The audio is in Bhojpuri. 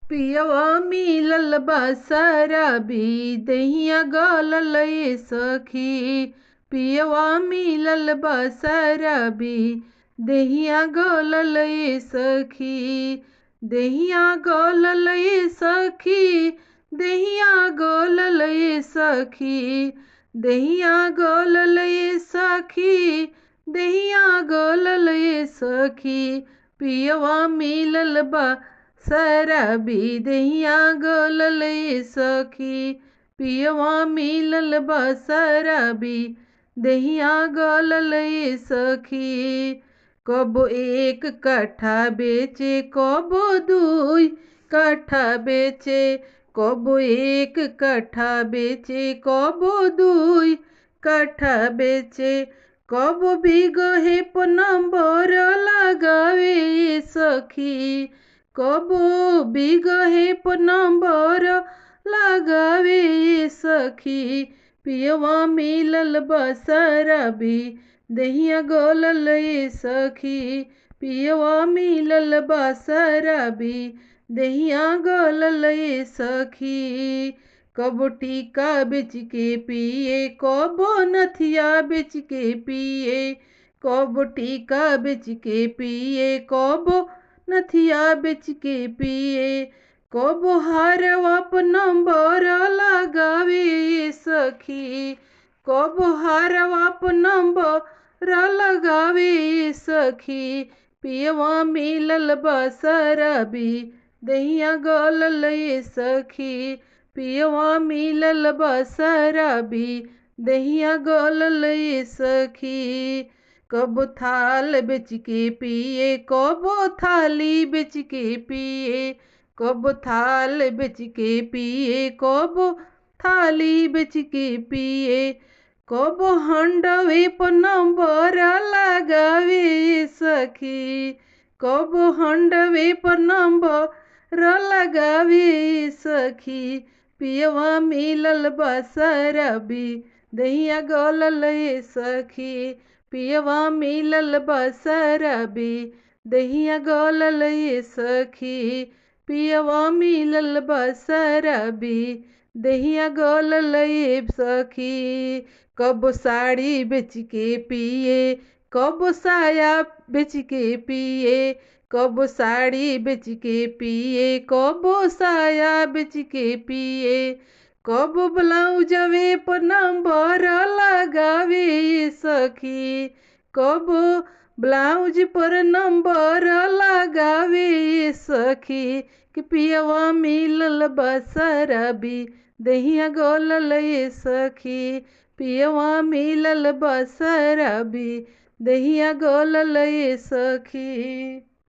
पियवा मिलल बा शराबी दहिया गलल ए सखी। पियवा मिलल बा शराबी दहिया गलल ए सखी। दहिया गलल ए सखी, दहिया गलल ए सखी। दहिया गलल ए सखी, दहिया गलल ए सखी। पियवा मिलल बा शराबी दहिया गलल ए सखी। पियवा मिलल बा शराबी दहिया गलल ए सखी। कबो एक कट्ठा बेचे कबो दुई कट्ठा बेचे। कबो एक कट्ठा बेचे कबो दुई कट्ठा बेचे। कबो बिगहे पर नंबर लगावे ए सखी। कबो बिगहे पर नंबर लगावे ए सखी। पियवा मिलल बा शराबी दहिया गलल ए सखी। पियवा मिलल बा शराबी दहिया गलल ए सखी। कबो टीका बेच के पिए कबो नथिया बेच के पिए। कबो टीका बेच के पिए कबो नथिया बेच के पिए। कबो हारवा पर नंबर लगावे ए सखी। कबो हारवा पर नंबर लगावे ए सखी। पियवा मिलल बा शराबी दहिया गलल ए सखी। पियवा मिलल बा शराबी दहिया गलल ए सखी। कबो थाल बेच के पिए कबो थाली बेच के पिए। कबो थाल बेच के पिए कबो थाली बेच के पिए। कबो हंडवे पर नंबर लगावे ए सखी। कबो हंडवे पर नंबर लगावे ए सखी। पियवा मिलल बा शराबी दहिया गलल ए सखी। पियवा मिलल बा शराबी दहिया गलल ए सखी। पियवा मिलल बा शराबी दहिया गलल ए सखी। कबो साड़ी बेच के पिए कबो साया बेच के पिए। कबो साड़ी बेच के पिए कबो साया बेच के पिए। कबो ब्लाउजवे पर नंबर लगावे ए सखी। कबो ब्लाउज पर नंबर लगावे ए सखी। कि पियवा मिलल बा शराबी दहिया गलल ए सखी। पियवा मिलल बा शराबी दहिया गलल ए सखी।